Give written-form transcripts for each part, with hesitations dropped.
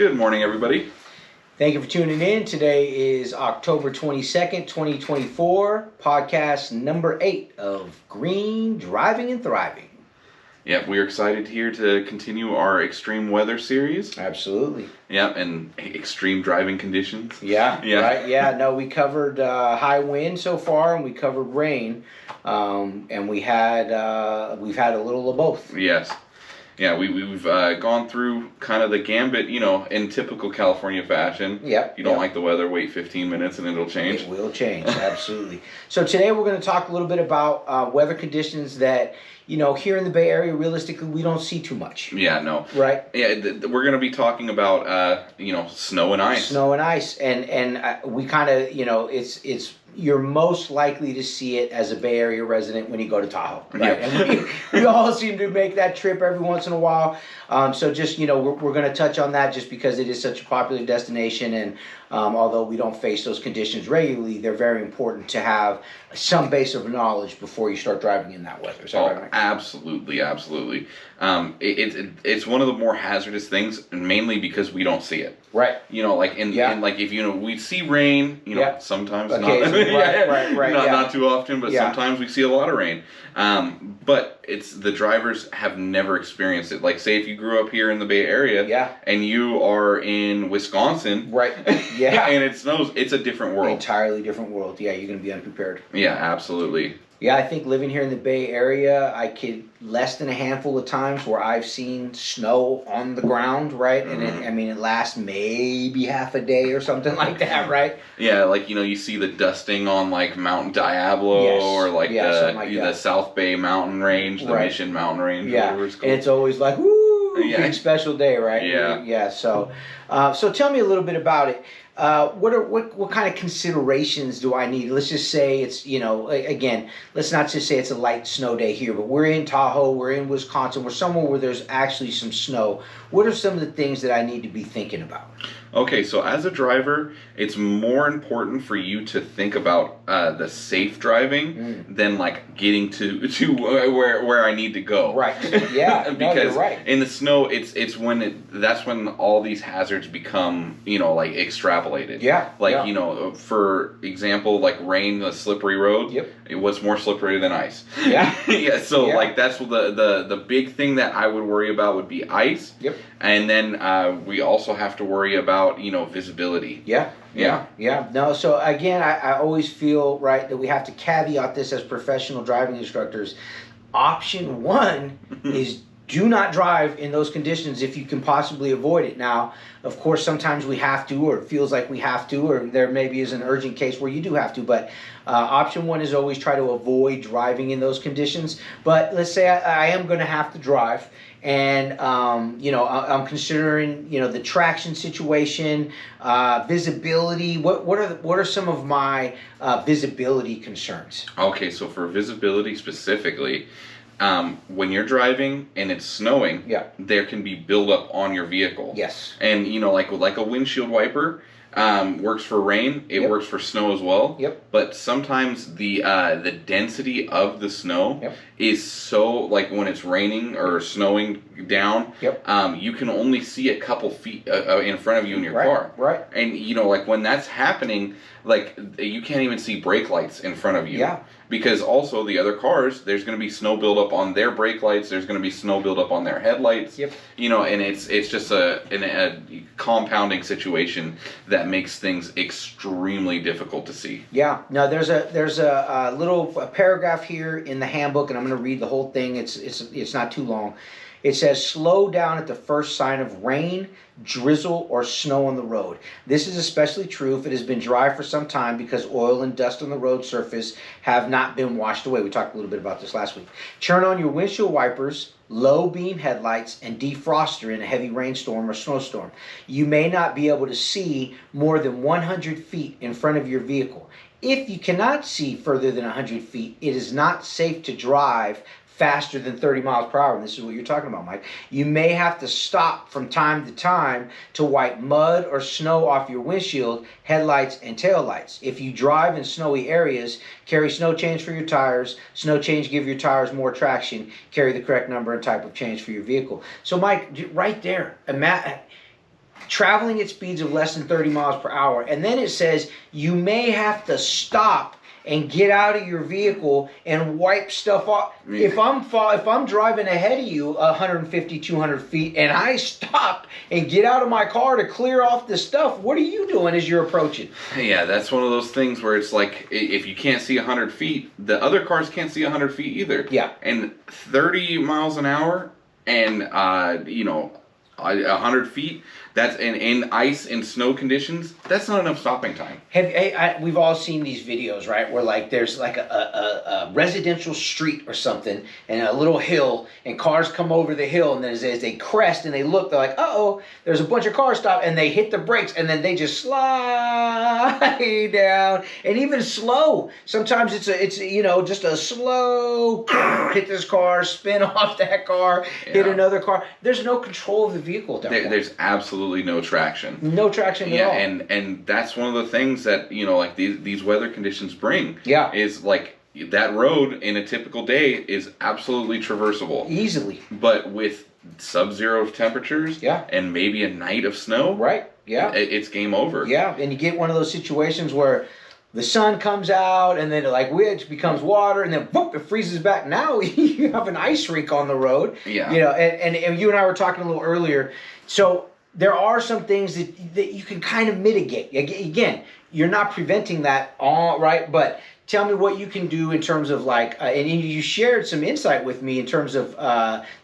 Good morning, everybody. Thank you for tuning in. Today is October 22nd, 2024, podcast number 8 of Green Driving and Thriving. Yep, we're excited here to continue our extreme weather series. Absolutely. Yep, and extreme driving conditions. Yeah, Yeah. right. Yeah, no, we covered high wind so far, and we covered rain, and we've had a little of both. Yes. Yeah, we've gone through kind of the gambit, in typical California fashion. Yep. If you don't like the weather, wait 15 minutes and it'll change. It will change, absolutely. So today we're going to talk a little bit about weather conditions that, here in the Bay Area, realistically, we don't see too much. Yeah, no. Right? Yeah, we're going to be talking about, snow and ice. Snow and ice, and we kind of, it's you're most likely to see it as a Bay Area resident when you go to Tahoe, right? Yeah. And we all seem to make that trip every once in a while. So just, we're going to touch on that just because it is such a popular destination, and although we don't face those conditions regularly, they're very important to have some base of knowledge before you start driving in that weather. Is that right, Mike? Absolutely, absolutely. It's one of the more hazardous things, and mainly because we don't see it. Right. If we see rain, sometimes not. Right. Not too often, but sometimes we see a lot of rain. But the drivers have never experienced it. Like, say if you grew up here in the Bay Area, and you are in Wisconsin, right? Yeah, and it snows, it's a different world. Entirely different world. Yeah, you're going to be unprepared. Yeah, absolutely. Yeah, I think living here in the Bay Area, I could less than a handful of times where I've seen snow on the ground, right? Mm-hmm. And it lasts maybe half a day or something like that, right? Yeah, you see the dusting on like Mount Diablo, or the South Bay mountain range, the Mission mountain range, whatever it's called. And it's always like, woo, big special day, right? Yeah. So tell me a little bit about it. What kind of considerations do I need? Let's just say it's, again, let's not just say it's a light snow day here, but we're in Tahoe, we're in Wisconsin, we're somewhere where there's actually some snow. What are some of the things that I need to be thinking about? Okay, so as a driver, it's more important for you to think about the safe driving than getting to where I need to go. Right. Yeah. Because you're right. in the snow, that's when all these hazards become extrapolated. Yeah. For example, rain, the slippery road. Yep. What's more slippery than ice? Yeah. Yeah. So that's the big thing that I would worry about would be ice. Yep. And then we also have to worry about visibility. Yeah. No, so again, I always feel, right, that we have to caveat this as professional driving instructors. Option one is do not drive in those conditions if you can possibly avoid it. Now, of course, sometimes we have to, or it feels like we have to, or there maybe is an urgent case where you do have to, but option one is always try to avoid driving in those conditions. But let's say I am going to have to drive, and I'm considering the traction situation, visibility. What are some of my visibility concerns? Okay, so for visibility specifically, when you're driving and it's snowing, there can be buildup on your vehicle. Yes. And like a windshield wiper works for rain, it works for snow as well. Yep. But sometimes the density of the snow is so, when it's raining or snowing down, you can only see a couple feet in front of you in your car. Right. And when that's happening, you can't even see brake lights in front of you. Yeah. Because also the other cars, there's going to be snow buildup on their brake lights. There's going to be snow buildup on their headlights. Yep. And it's just a compounding situation that makes things extremely difficult to see. Yeah. No, there's a little paragraph here in the handbook, and I'm going to read the whole thing. It's not too long. It says, slow down at the first sign of rain, drizzle, or snow on the road. This is especially true if it has been dry for some time because oil and dust on the road surface have not been washed away. We talked a little bit about this last week. Turn on your windshield wipers, low beam headlights, and defroster in a heavy rainstorm or snowstorm. You may not be able to see more than 100 feet in front of your vehicle. If you cannot see further than 100 feet, it is not safe to drive faster than 30 miles per hour. And this is what you're talking about, Mike. You may have to stop from time to time to wipe mud or snow off your windshield, headlights, and taillights. If you drive in snowy areas, carry snow change for your tires. Snow change give your tires more traction. Carry the correct number and type of change for your vehicle. So, Mike, right there, traveling at speeds of less than 30 miles per hour. And then it says you may have to stop and get out of your vehicle and wipe stuff off. Yeah. If I'm driving ahead of you 150, 200 feet and I stop and get out of my car to clear off the stuff, what are you doing as you're approaching? Yeah, that's one of those things where it's like, if you can't see 100 feet, the other cars can't see 100 feet either. Yeah. And 30 miles an hour and, 100 feet, that's in ice and snow conditions, that's not enough stopping time. We've all seen these videos, right? Where like there's like a residential street or something and a little hill, and cars come over the hill, and then as they crest and they look, they're like, uh-oh, there's a bunch of cars stopped, and they hit the brakes, and then they just slide down. And even slow, sometimes it's just a slow hit this car, spin off that car, hit another car. There's no control of the vehicle at that point. There's absolutely no traction. No traction at all. And that's one of the things that, like these weather conditions bring. Yeah. Is like that road in a typical day is absolutely traversable. Easily. But with sub-zero temperatures and maybe a night of snow, right? Yeah. It's game over. Yeah, and you get one of those situations where the sun comes out and then it becomes water, and then whoop, it freezes back. Now you have an ice rink on the road. Yeah. And you and I were talking a little earlier. So there are some things that you can kind of mitigate. Again, you're not preventing that all, right? But tell me what you can do in terms of and you shared some insight with me in terms of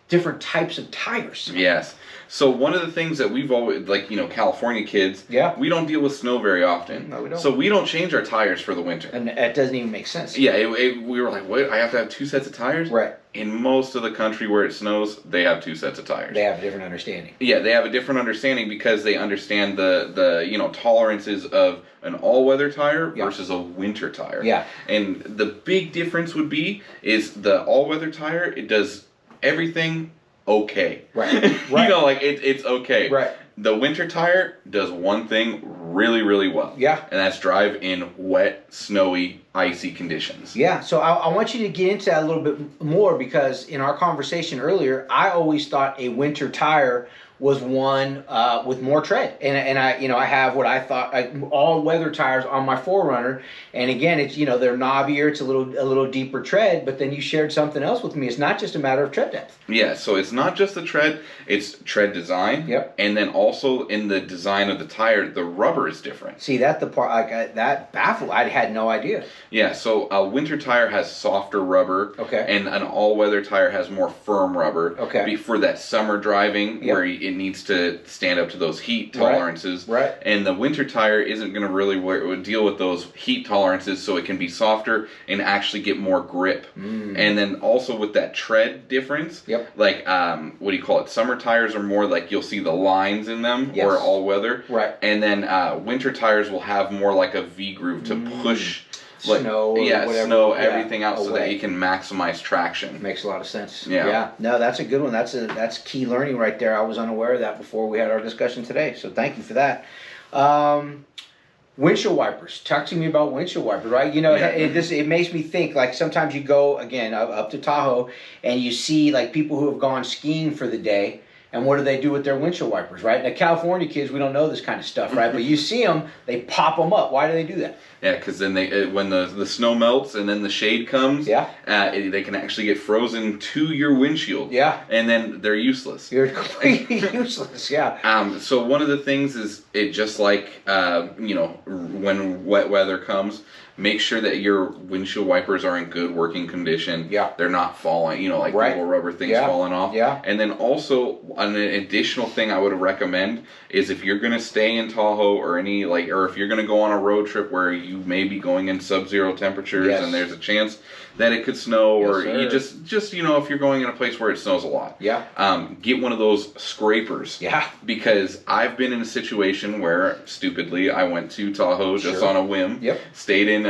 different types of tires. Yes. So one of the things that we've always, California kids, we don't deal with snow very often. No, we don't. So we don't change our tires for the winter. And that doesn't even make sense. Yeah, we were like, what? I have to have 2 sets of tires? Right. In most of the country where it snows, they have 2 sets of tires. They have a different understanding. Yeah, they have a different understanding because they understand the tolerances of an all-weather tire versus a winter tire. Yeah. And the big difference would be is the all-weather tire, it does everything okay. Right. Right. It's okay. Right. The winter tire does one thing really, really well. Yeah. And that's drive in wet, snowy, icy conditions. Yeah. So I want you to get into that a little bit more, because in our conversation earlier, I always thought a winter tire was one with more tread, and I have what I thought all weather tires on my 4Runner, and again it's they're knobbier, it's a little deeper tread, but then you shared something else with me. It's not just a matter of tread depth. Yeah, so it's not just the tread, it's tread design. Yep. And then also in the design of the tire, the rubber is different. See, that's the part that baffled. I had no idea. Yeah, so a winter tire has softer rubber. Okay. And an all-weather tire has more firm rubber. Okay. For that summer driving where it needs to stand up to those heat tolerances. Right. And the winter tire isn't going to really deal with those heat tolerances, so it can be softer and actually get more grip. And then also with that tread difference, what do you call it? Summer tires are more like you'll see the lines in them, or all weather. Right. And then winter tires will have more like a V groove to push snow, snow, everything out so that you can maximize traction. Makes a lot of sense. Yeah. No, that's a good one. That's key learning right there. I was unaware of that before we had our discussion today. So thank you for that. Windshield wipers. Talk to me about windshield wipers, right? It makes me think, like, sometimes you go again up to Tahoe and you see like people who have gone skiing for the day. And what do they do with their windshield wipers, right? Now, California kids, we don't know this kind of stuff, right? But you see them, they pop them up. Why do they do that? Yeah, because then when the snow melts and then the shade comes, they can actually get frozen to your windshield. Yeah. And then they're useless. You're completely useless, yeah. So one of the things is, it just like, when wet weather comes, make sure that your windshield wipers are in good working condition. Yeah. They're not falling, little rubber things falling off. Yeah. And then also, an additional thing I would recommend is, if you're going to stay in Tahoe or if you're going to go on a road trip where you may be going in sub-zero temperatures and there's a chance that it could snow, or you just if you're going in a place where it snows a lot. Yeah. Get one of those scrapers. Yeah. Because I've been in a situation where, stupidly, I went to Tahoe just on a whim. Yep. Stayed in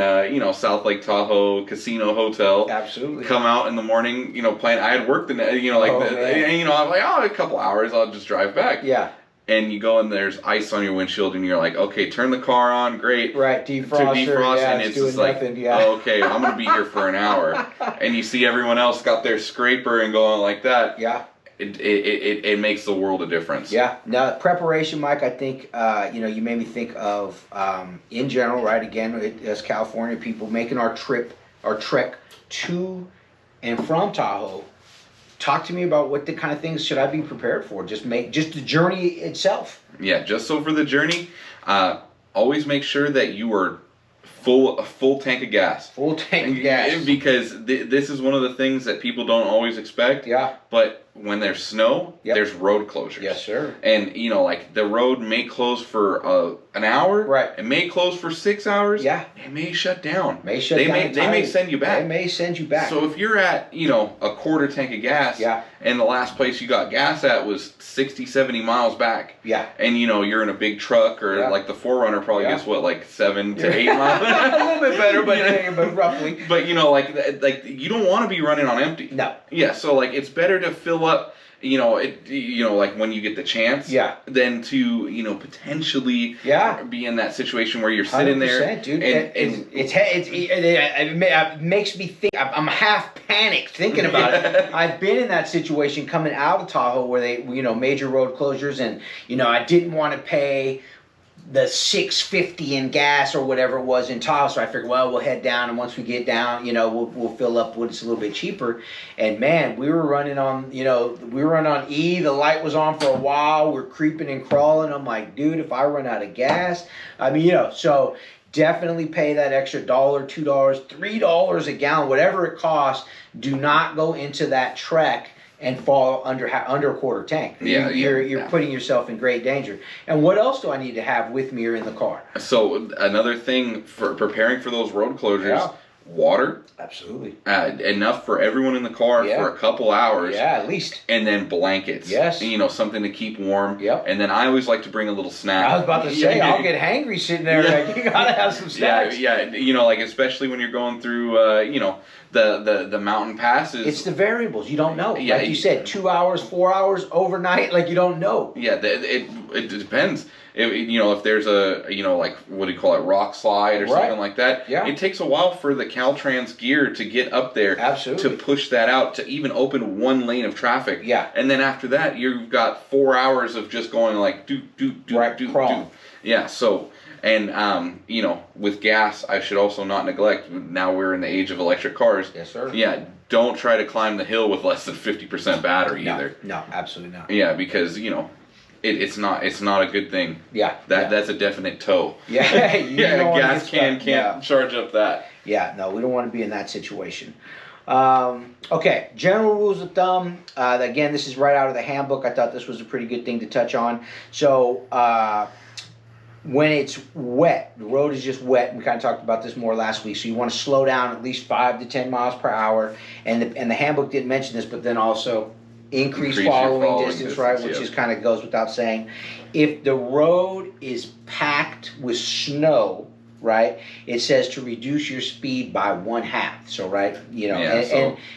South Lake Tahoe Casino Hotel. Absolutely. Come out in the morning, playing. I had worked in I'm like, a couple hours, I'll just drive back. Yeah. And you go and there's ice on your windshield, and you're like, okay, turn the car on, great. Right, defrost, and it's just like, okay, I'm going to be here for an hour. And you see everyone else got their scraper and going like that. Yeah. it makes the world a difference. Yeah. Now, preparation, Mike, I think, you made me think of, in general, right, again, as California people making our trek to and from Tahoe. Talk to me about what the kind of things should I be prepared for? Just the journey itself. Yeah, just so for the journey, always make sure that you are a full tank of gas. Full tank of gas. Because this is one of the things that people don't always expect. Yeah. But when there's snow, there's road closures. Yes, sir. And, like the road may close for an hour. Right. It may close for 6 hours. Yeah. It may shut down. They may send you back. They may send you back. So if you're at, a quarter tank of gas. Yeah. And the last place you got gas at was 60, 70 miles back. Yeah. And, you're in a big truck or like the 4Runner probably gets what, like 7 to 8 miles? A little bit better, but roughly. But, like you don't want to be running on empty. No. Yeah, so like it's better to fill up, like when you get the chance. Yeah. Than to, potentially. Yeah. Be in that situation where you're sitting there. Dude. And it makes me think. I'm half panicked thinking about it. I've been in that situation coming out of Tahoe where they, major road closures, and I didn't want to pay the $6.50 in gas or whatever it was in Tahoe, so I figured, well, we'll head down, and once we get down, we'll fill up when it's a little bit cheaper. And man, we were running on E. The light was on for a while. We're creeping and crawling. I'm like, dude, if I run out of gas, so definitely pay that extra $1, $2, $3 a gallon, whatever it costs. Do not go into that trek and fall under a quarter tank. Yeah, you're putting yourself in great danger. And what else do I need to have with me or in the car? So another thing for preparing for those road closures, water. Absolutely. Enough for everyone in the car for a couple hours. Yeah, at least. And then blankets. Yes. Something to keep warm. Yep. And then I always like to bring a little snack. I was about to say, I'll get hangry sitting there. Yeah. Like, you gotta have some snacks. Yeah. Like especially when you're going through, the mountain passes. It's the variables. You don't know. Yeah, like you said, 2 hours, 4 hours, overnight. Like you don't know. Yeah, it depends. If there's a, like, what do you call it, rock slide or something like that, it takes a while for the Caltrans gear to get up there. Absolutely. To push that out, to even open one lane of traffic. Yeah. And then after that, you've got 4 hours of just going like, do. Yeah, so, and, with gas, I should also not neglect, now we're in the age of electric cars. Yes, sir. Yeah, don't try to climb the hill with less than 50% battery either. No, absolutely not. Yeah, because, it's not a good thing. Yeah. That's a definite tow. Yeah. A gas can can't charge up that. Yeah, no, we don't want to be in that situation. Okay, general rules of thumb. Again, this is right out of the handbook. I thought this was a pretty good thing to touch on. So, when it's wet, the road is just wet. We kind of talked about this more last week. So you want to slow down at least 5 to 10 miles per hour. And the handbook didn't mention this, but then also increase following distance, right? Which is kind of goes without saying. If the road is packed with snow, right, it says to reduce your speed by 1/2. So, right,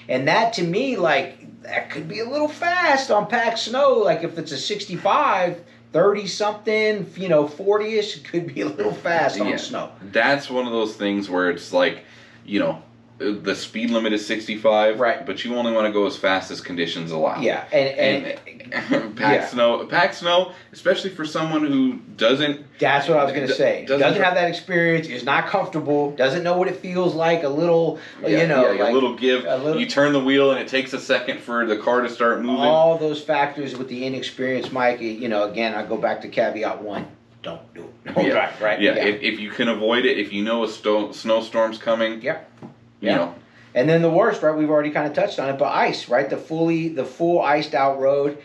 and that to me, like, that could be a little fast on packed snow. Like if it's a 65, 30 something, 40ish, it could be a little fast on snow. That's one of those things where it's like, the speed limit is 65, right? But you only want to go as fast as conditions allow. Yeah, and packed snow, especially for someone who doesn't. That's what I was going to say. Doesn't have that experience, is not comfortable, doesn't know what it feels like. A little, like, a little give. You turn the wheel and it takes a second for the car to start moving. All those factors with the inexperienced, Mike. Again, I go back to caveat 1. Don't do it. Right. Yeah. If you can avoid it, if you know a snowstorm's coming. Yeah. And then the worst, right? We've already kind of touched on it, but ice, right? The full iced out road,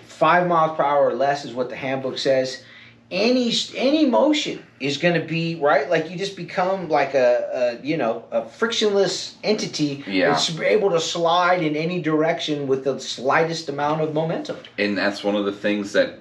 5 miles per hour or less is what the handbook says. Any motion is going to be right. Like you just become like a frictionless entity. That's able to slide in any direction with the slightest amount of momentum. And that's one of the things that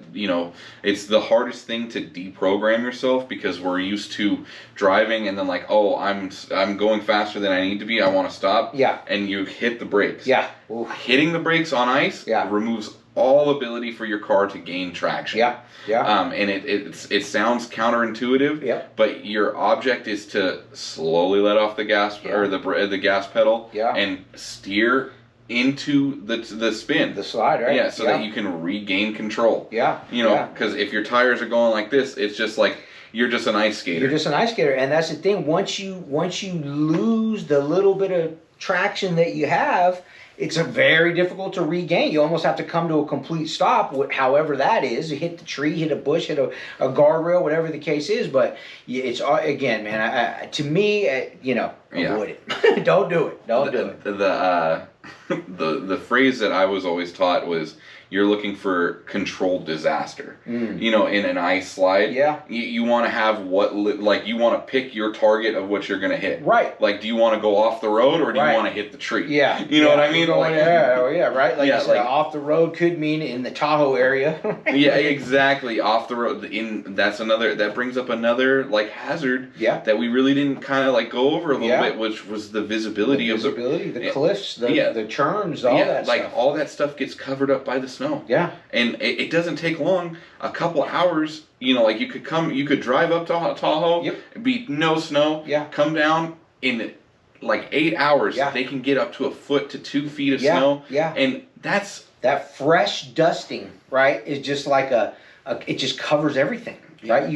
it's the hardest thing to deprogram yourself, because we're used to driving and then like, oh, I'm going faster than I need to be. I want to stop. Yeah. And you hit the brakes. Yeah. Oof. Hitting the brakes on ice removes all ability for your car to gain traction. Yeah. And it sounds counterintuitive, but your object is to slowly let off the gas or the gas pedal and steer into the spin. The slide, right? Yeah, so that you can regain control. Yeah. You know, because if your tires are going like this, it's just like you're just an ice skater. You're just an ice skater, and that's the thing. Once you lose the little bit of traction that you have, it's a very difficult to regain. You almost have to come to a complete stop, however that is. You hit the tree, hit a bush, hit a guardrail, whatever the case is. But it's, again, man, to me, avoid it. Don't do it. Don't do it. The phrase that I was always taught was, you're looking for controlled disaster. You know, in an ice slide, you want to have you want to pick your target of what you're going to hit. Right. Like, do you want to go off the road, or do you want to hit the tree? Yeah. You know what I mean? Right. Like you said, off the road could mean in the Tahoe area. Yeah, exactly. Off the road. That brings up another hazard. Yeah. That we really didn't kind of go over a little bit, which was the visibility of the cliffs, the churns, all that stuff. All that stuff gets covered up by the snow. Yeah. And it doesn't take long, a couple hours, you could drive up to Tahoe, be no snow, come down in 8 hours, they can get up to 1 foot to 2 feet of snow. Yeah. And that fresh dusting, right, is just like it just covers everything. Right,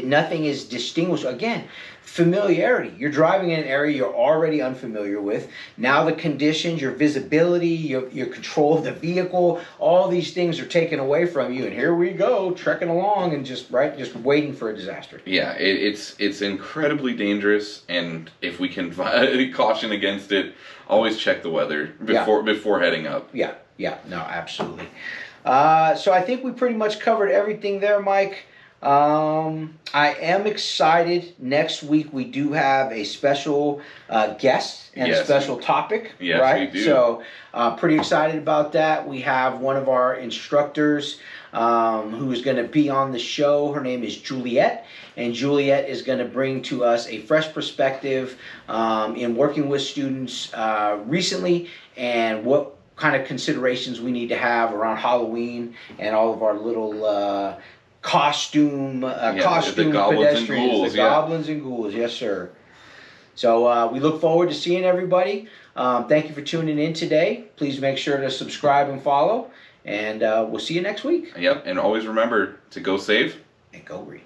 nothing is distinguished. Again, familiarity. You're driving in an area you're already unfamiliar with. Now the conditions, your visibility, your control of the vehicle, all these things are taken away from you. And here we go, trekking along and just waiting for a disaster. Yeah, it's incredibly dangerous. And if we can caution against it, always check the weather before heading up. Yeah, no, absolutely. So I think we pretty much covered everything there, Mike. I am excited. Next week we do have a special guest and a special topic. Yes, right? We do. So pretty excited about that. We have one of our instructors who is going to be on the show. Her name is Juliet, and Juliet is going to bring to us a fresh perspective in working with students recently, and what kind of considerations we need to have around Halloween and all of our little costume the goblins pedestrians, and ghouls, the goblins and ghouls, yes sir. So we look forward to seeing everybody. Thank you for tuning in today. Please make sure to subscribe and follow, and we'll see you next week. Yep, and always remember to go safe and go green.